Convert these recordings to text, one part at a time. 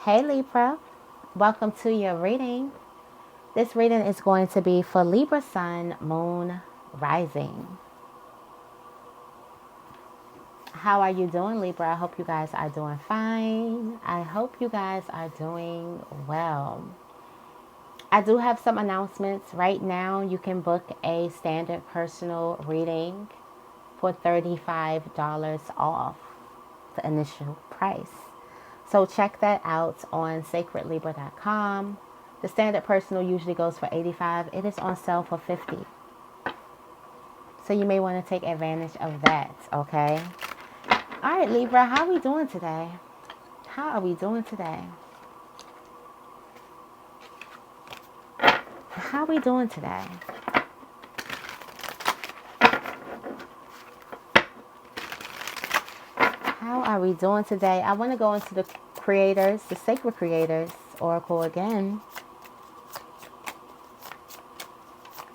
Hey Libra, welcome to your reading. This reading is going to be for Libra Sun, Moon, Rising. How are you doing, Libra? I hope you guys are doing fine. I hope you guys are doing well. I do have some announcements. Right now, you can book a standard personal reading for $35 off the initial price. So check that out on sacredlibra.com. The standard personal usually goes for $85. It is on sale for $50. So you may want to take advantage of that, okay? All right, Libra, how are we doing today? How are we doing today? How are we doing today? How are we doing today? I want to go into the creators, the sacred creators oracle again.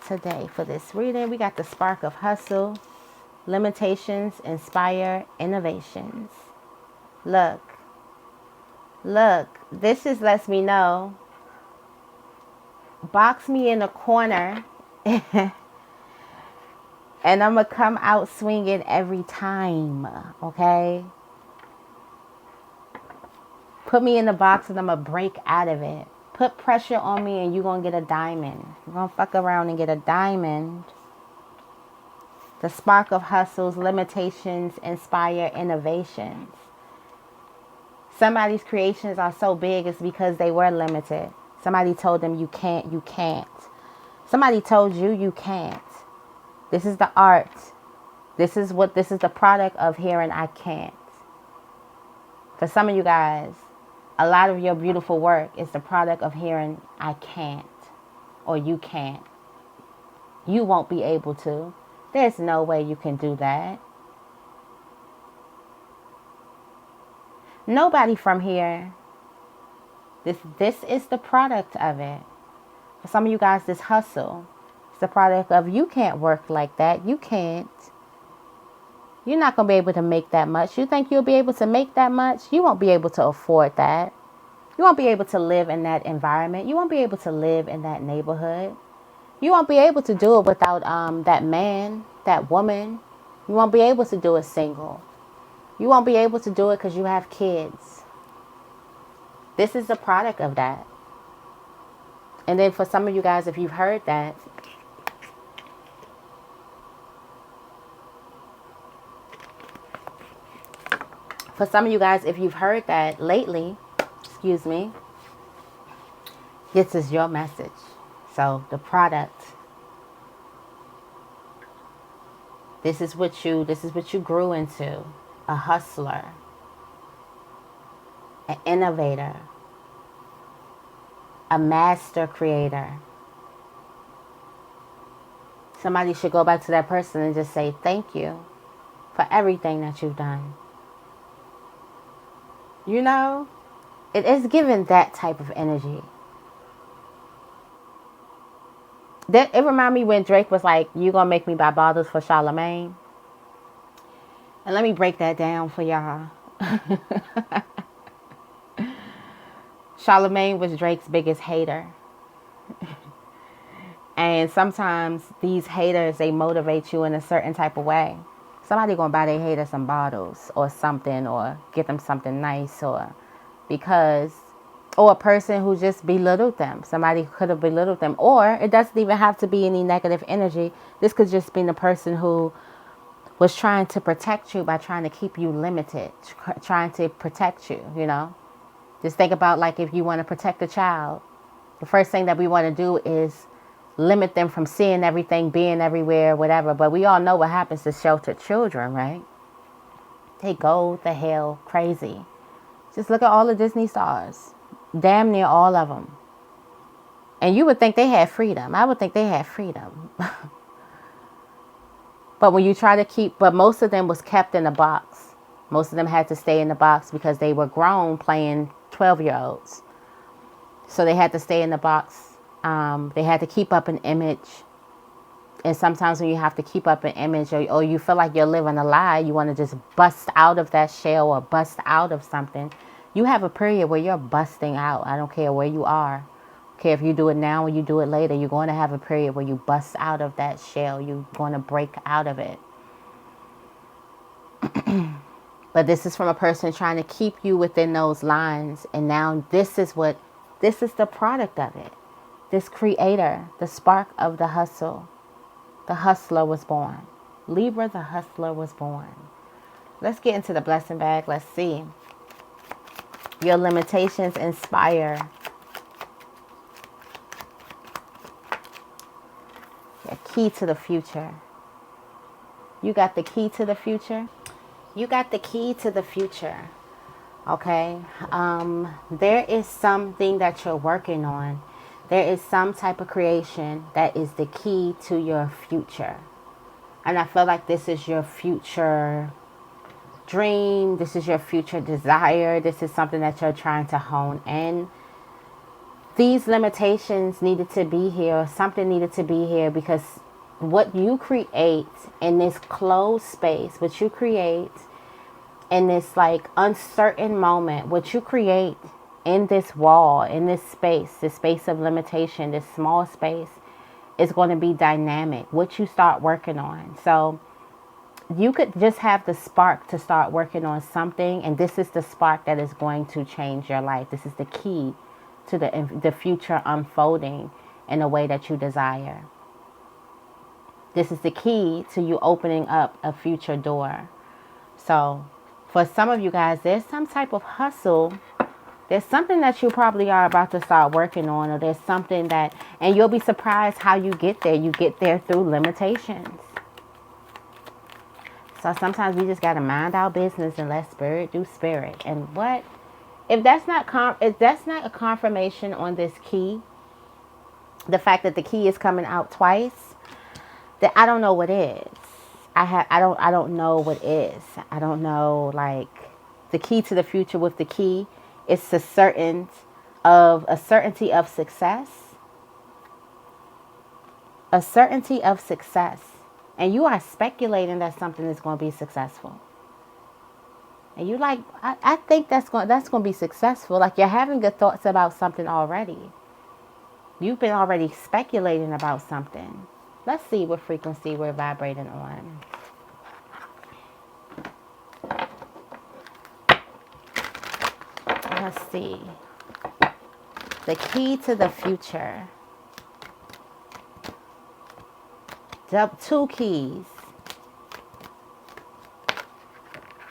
Today for this reading, we got the spark of hustle, limitations, inspire, innovations. Look, this just lets me know, box me in a corner and I'm going to come out swinging every time, okay? Put me in the box and I'm going to break out of it. Put pressure on me and you're going to get a diamond. You're going to fuck around and get a diamond. The spark of hustles, limitations, inspire, innovations. Somebody's creations are so big it's because they were limited. Somebody told them you can't, you can't. Somebody told you you can't. This is the art. This is the product of hearing I can't. For some of you guys, a lot of your beautiful work is the product of hearing I can't or you can't. You won't be able to. There's no way you can do that. Nobody from here. This is the product of it. For some of you guys, this hustle is the product of you can't work like that. You can't. You're not going to be able to make that much. You think you'll be able to make that much? You won't be able to afford that. You won't be able to live in that environment. You won't be able to live in that neighborhood. You won't be able to do it without that man, that woman. You won't be able to do it single. You won't be able to do it because you have kids. This is the product of that. And then for some of you guys, if you've heard that, lately, excuse me, this is your message. So the product, this is what you grew into. A hustler, an innovator, a master creator. Somebody should go back to that person and just say thank you for everything that you've done. You know, it is given that type of energy. It reminded me when Drake was like, you gonna make me buy bottles for Charlamagne? And let me break that down for y'all. Charlamagne was Drake's biggest hater. And sometimes these haters, they motivate you in a certain type of way. Somebody gonna buy their hater some bottles or something, or get them something nice, or a person who just belittled them. Somebody could have belittled them. Or it doesn't even have to be any negative energy. This could just be the person who was trying to protect you by trying to keep you limited, trying to protect you, you know. Just think about, like, if you want to protect a child, the first thing that we want to do is limit them from seeing everything, being everywhere, whatever. But we all know what happens to sheltered children, right? They go the hell crazy. Just look at all the Disney stars. Damn near all of them. And you would think they had freedom. I would think they had freedom. But when you try to but most of them was kept in a box. Most of them had to stay in the box because they were grown playing 12-year-olds. So they had to stay in the box. They had to keep up an image. And sometimes when you have to keep up an image, or you feel like you're living a lie, you want to just bust out of that shell or bust out of something. You have a period where you're busting out. I don't care where you are. I don't care if you do it now or you do it later. You're going to have a period where you bust out of that shell. You're going to break out of it. But this is from a person trying to keep you within those lines. And now this is the product of it. This creator, the spark of the hustle. The hustler was born. Libra, the hustler was born. Let's get into the blessing bag. Let's see. Your limitations inspire. Your key to the future. You got the key to the future? You got the key to the future. Okay? There is something that you're working on. There is some type of creation that is the key to your future. And I feel like this is your future dream. This is your future desire. This is something that you're trying to hone in. These limitations needed to be here. Something needed to be here because what you create in this closed space, what you create in this like uncertain moment, what you create in this wall, in this space of limitation, this small space, is going to be dynamic. What you start working on. So you could just have the spark to start working on something, and this is the spark that is going to change your life. This is the key to the future unfolding in a way that you desire. This is the key to you opening up a future door. So for some of you guys, there's some type of hustle. There's something that you probably are about to start working on, or there's something that, and you'll be surprised how you get there. You get there through limitations. So sometimes we just got to mind our business and let spirit do spirit. And what, if that's not a confirmation on this key, the fact that the key is coming out twice, that I don't know what is. I don't know what is. I don't know, like, the key to the future with the key is a certainty of success. A certainty of success. And you are speculating that something is going to be successful. And you like, I think that's going to be successful. Like, you're having good thoughts about something already. You've been already speculating about something. Let's see what frequency we're vibrating on. Let's see. The key to the future. Two keys.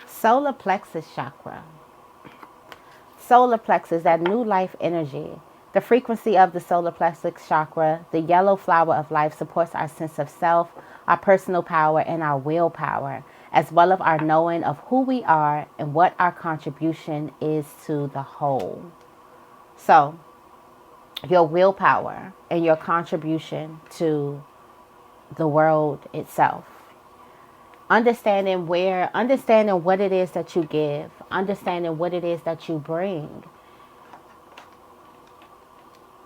Solar plexus chakra. Solar plexus, that new life energy. The frequency of the solar plexus chakra, the yellow flower of life, supports our sense of self, our personal power, and our willpower, as well as our knowing of who we are and what our contribution is to the whole. So, your willpower and your contribution to the world itself. Understanding what it is that you give, understanding what it is that you bring,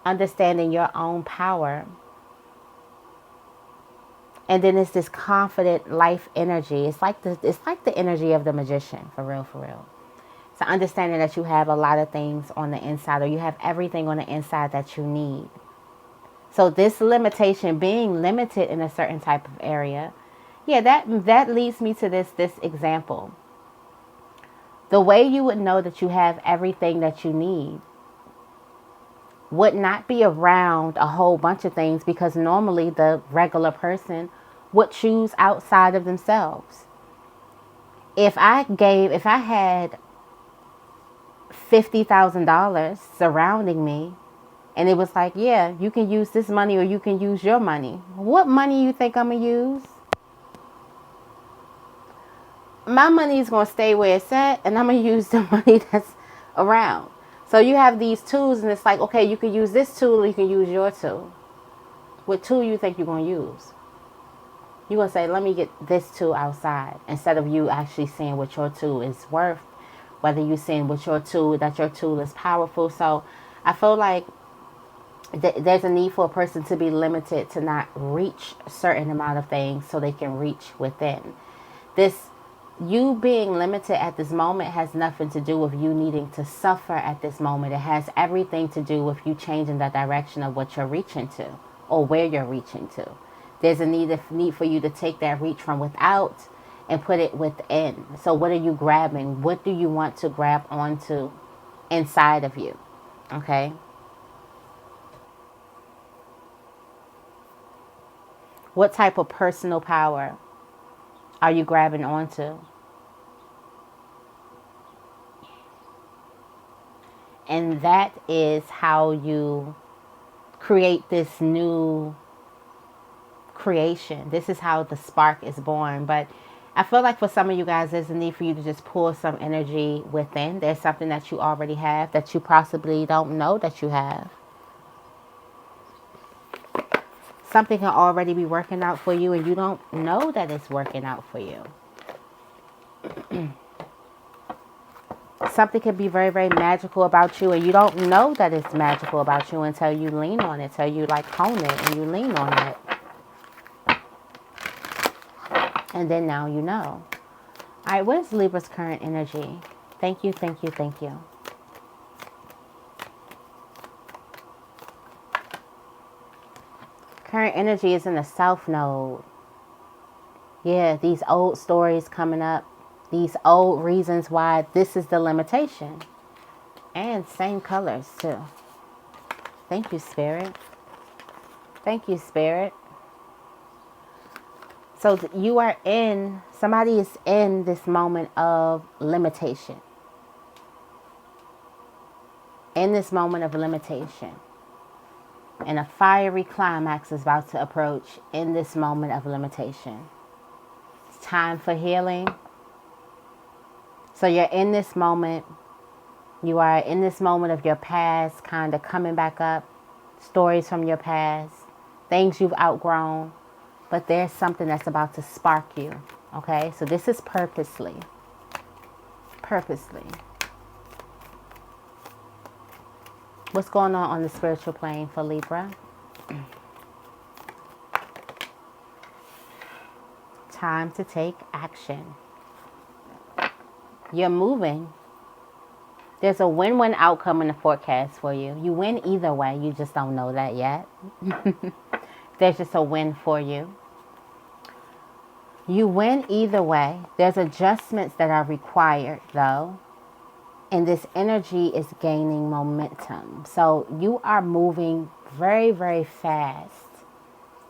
understanding your own power. And then it's this confident life energy. It's like the energy of the magician, for real. So understanding that you have a lot of things on the inside, or you have everything on the inside that you need. So this limitation, being limited in a certain type of area, yeah, that leads me to this example. The way you would know that you have everything that you need would not be around a whole bunch of things, because normally the regular person would choose outside of themselves. If I had $50,000 surrounding me, and it was like, yeah, you can use this money or you can use your money. What money you think I'm going to use? My money is going to stay where it's at, and I'm going to use the money that's around. So you have these tools, and it's like, okay, you can use this tool or you can use your tool. What tool you think you're going to use? You're going to say, let me get this tool outside, instead of you actually seeing what your tool is worth, whether you're seeing what your tool is powerful. So I feel like there's a need for a person to be limited, to not reach a certain amount of things so they can reach within. This you being limited at this moment has nothing to do with you needing to suffer at this moment. It has everything to do with you changing the direction of what you're reaching to or where you're reaching to. There's a need for you to take that reach from without and put it within. So what are you grabbing? What do you want to grab onto inside of you? Okay? What type of personal power are you grabbing onto? And that is how you create this new creation. This is how the spark is born. But I feel like for some of you guys, there's a need for you to just pull some energy within. There's something that you already have that you possibly don't know that you have. Something can already be working out for you and you don't know that it's working out for you. Something can be very, very magical about you and you don't know that it's magical about you until you lean on it, until you like hone it and you lean on it. And then now you know. All right, what is Libra's current energy? Thank you, thank you, thank you. Current energy is in the South Node. Yeah, these old stories coming up. These old reasons why this is the limitation. And same colors too. Thank you, Spirit. Thank you, Spirit. So you are in, somebody is in this moment of limitation. In this moment of limitation. And a fiery climax is about to approach in this moment of limitation. It's time for healing. So you're in this moment. You are in this moment of your past kind of coming back up. Stories from your past. Things you've outgrown. But there's something that's about to spark you. Okay? So this is purposely. Purposely. What's going on the spiritual plane for Libra? Time to take action. You're moving. There's a win-win outcome in the forecast for you. You win either way. You just don't know that yet. There's just a win for you. You win either way. There's adjustments that are required, though. And this energy is gaining momentum. So you are moving very, very fast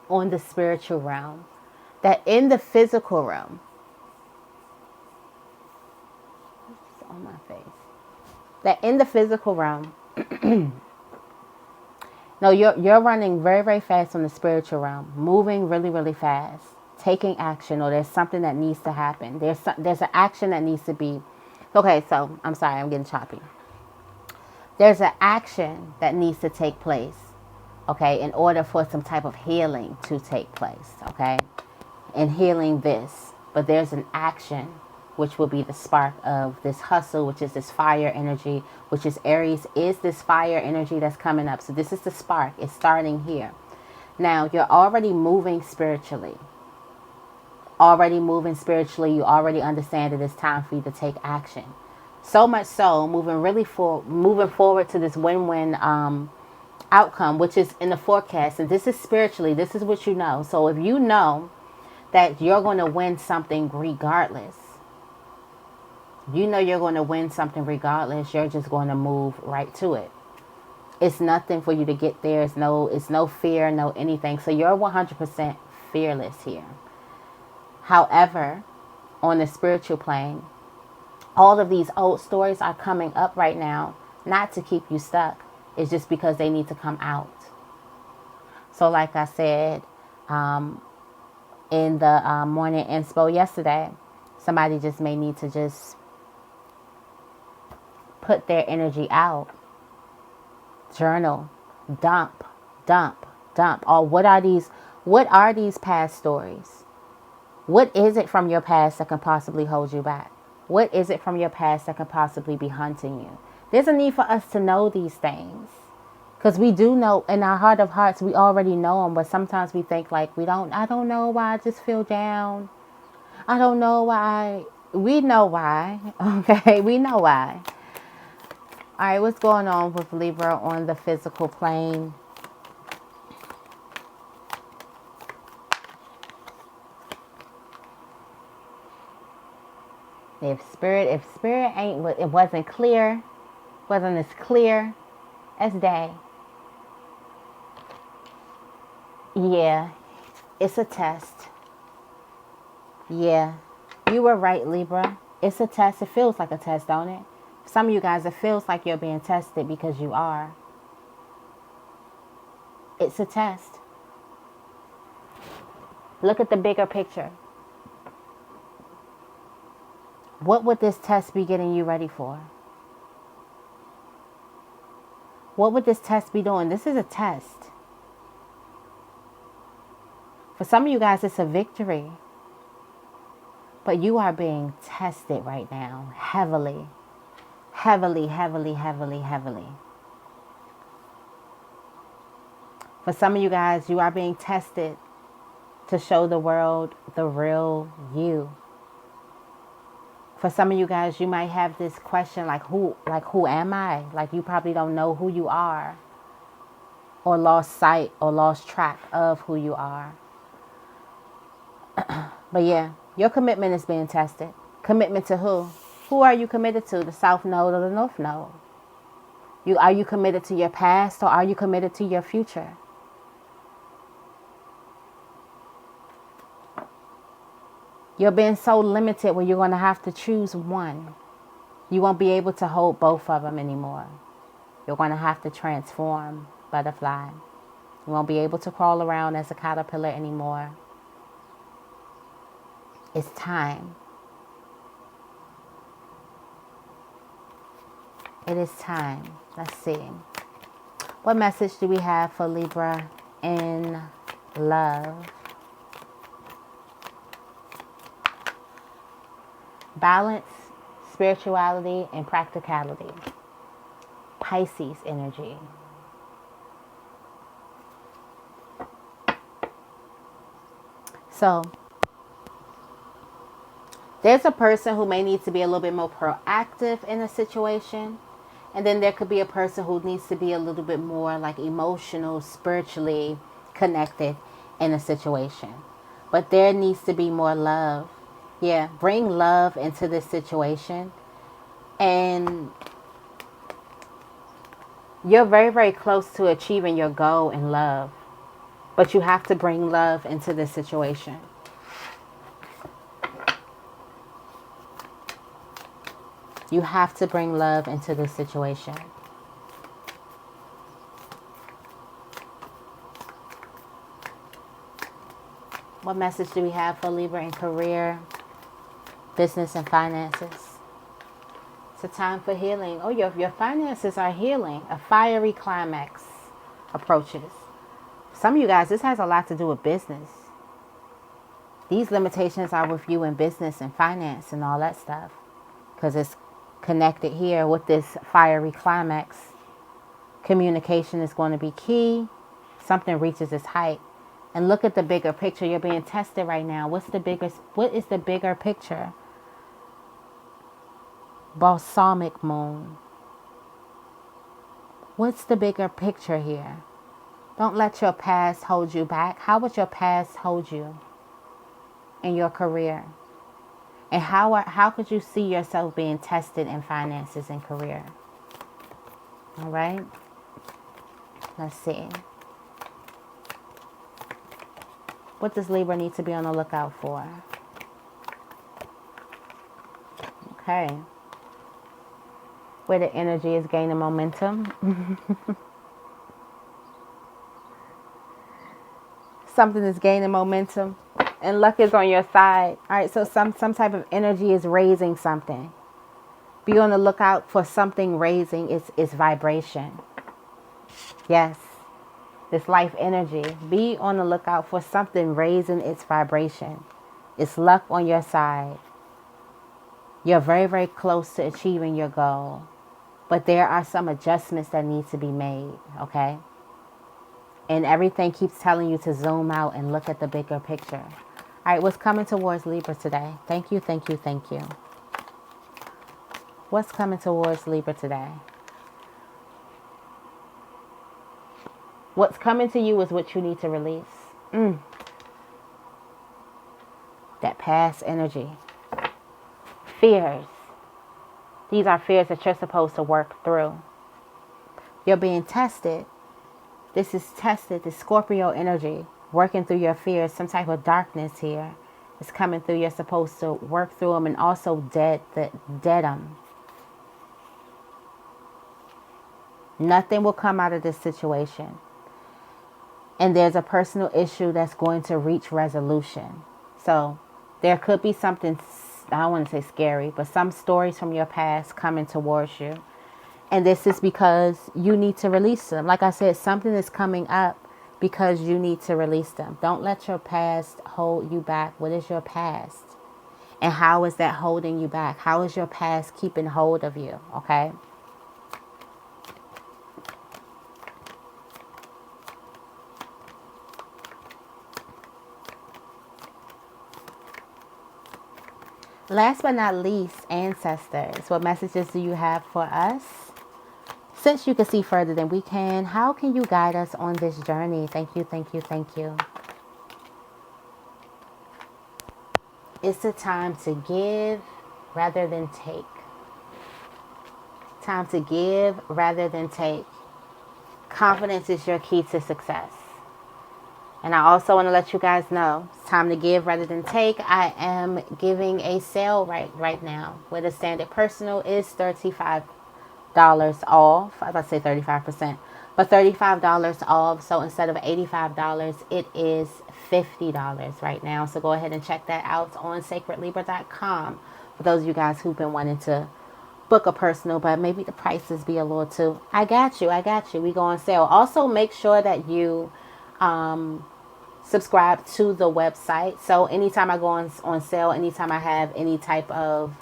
on the spiritual realm. That in the physical realm, what's on my face? That in the physical realm, no, you're running very, very fast on the spiritual realm, moving really, really fast, taking action, or there's something that needs to happen. There's an action that needs to be. Okay, so I'm sorry, I'm getting choppy. There's an action that needs to take place, okay, in order for some type of healing to take place, okay, and healing this. But there's an action which will be the spark of this hustle, which is this fire energy, which is Aries, is this fire energy that's coming up. So this is the spark. It's starting here. Now, you're already moving spiritually. Already moving spiritually. You already understand that it's time for you to take action. So much so, moving forward to this win-win outcome, which is in the forecast. And this is spiritually. This is what you know. So if you know that you're going to win something regardless, you know you're going to win something regardless. You're just going to move right to it. It's nothing for you to get there. It's no fear, no anything. So you're 100% fearless here. However, on the spiritual plane, all of these old stories are coming up right now, not to keep you stuck. It's just because they need to come out. So like I said in the morning inspo yesterday, somebody just may need to just put their energy out. Journal, dump. Or what are these past stories? What is it from your past that can possibly hold you back? What is it from your past that can possibly be hunting you? There's a need for us to know these things. Because we do know, in our heart of hearts, we already know them. But sometimes we think like I don't know why I just feel down. I don't know why We know why. Okay, we know why. All right, what's going on with Libra on the physical plane? If spirit ain't, it wasn't clear, wasn't as clear as day. Yeah, it's a test. Yeah, you were right, Libra. It's a test. It feels like a test, don't it? Some of you guys, it feels like you're being tested because you are. It's a test. Look at the bigger picture. What would this test be getting you ready for? What would this test be doing? This is a test. For some of you guys, it's a victory. But you are being tested right now, heavily. Heavily, heavily, heavily, heavily. For some of you guys, you are being tested to show the world the real you. For some of you guys, you might have this question like who am I? Like you probably don't know who you are, or lost sight or lost track of who you are. But yeah, your commitment is being tested. Commitment to who? Who are you committed to? The South Node or the North Node? Are you committed to your past or are you committed to your future? You're being so limited where you're going to have to choose one. You won't be able to hold both of them anymore. You're going to have to transform, butterfly. You won't be able to crawl around as a caterpillar anymore. It's time. It is time. Let's see. What message do we have for Libra in love? Balance, spirituality, and practicality. Pisces energy. So, there's a person who may need to be a little bit more proactive in a situation. And then there could be a person who needs to be a little bit more like emotional, spiritually connected in a situation. But there needs to be more love. Yeah, bring love into this situation. And you're very, very close to achieving your goal in love. But you have to bring love into this situation. You have to bring love into this situation. What message do we have for Libra in career, business, and finances? It's a time for healing. Oh, your finances are healing. A fiery climax approaches. Some of you guys, this has a lot to do with business. These limitations are with you in business and finance and all that stuff. Because it's connected here with this fiery climax. Communication is going to be key. Something reaches its height. And look at the bigger picture. You're being tested right now. What is the bigger picture? Balsamic moon. What's the bigger picture here? Don't let your past hold you back. How would your past hold you in your career? And how could you see yourself being tested in finances and career? All right. Let's see. What does Libra need to be on the lookout for? Okay. Where the energy is gaining momentum. Something is gaining momentum. And luck is on your side. All right, so some type of energy is raising something. Be on the lookout for something raising its vibration. Yes, this life energy. Be on the lookout for something raising its vibration. It's luck on your side. You're very, very close to achieving your goal. But there are some adjustments that need to be made, okay? And everything keeps telling you to zoom out and look at the bigger picture. All right, what's coming towards Libra today? Thank you, thank you, thank you. What's coming towards Libra today? What's coming to you is what you need to release. That past energy. Fears. These are fears that you're supposed to work through. You're being tested. This is tested, the Scorpio energy, working through your fears. Some type of darkness here is coming through. You're supposed to work through them and also dead them. Nothing will come out of this situation. And there's a personal issue that's going to reach resolution. So there could be something, I don't want to say scary, but some stories from your past coming towards you. And this is because you need to release them. Like I said, something is coming up because you need to release them. Don't let your past hold you back. What is your past? And how is that holding you back? How is your past keeping hold of you? Okay? Last but not least, ancestors. What messages do you have for us? Since you can see further than we can, how can you guide us on this journey? Thank you, thank you, thank you. It's a time to give rather than take. Time to give rather than take. Confidence is your key to success. And I also want to let you guys know, it's time to give rather than take. I am giving a sale right now where the standard personal is $35 off. I was about to say 35%, but $35 off. So instead of $85, it is $50 right now. So go ahead and check that out on sacredlibra.com for those of you guys who've been wanting to book a personal, but maybe the prices be a little too. I got you. We go on sale. Also, make sure that you subscribe to the website. So anytime I go on sale, anytime I have any type of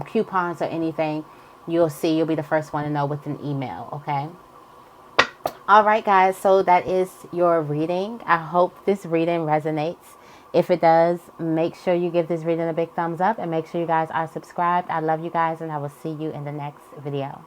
coupons or anything, you'll be the first one to know with an email. Okay. All right, guys. So that is your reading. I hope this reading resonates. If it does, make sure you give this reading a big thumbs up and make sure you guys are subscribed. I love you guys and I will see you in the next video.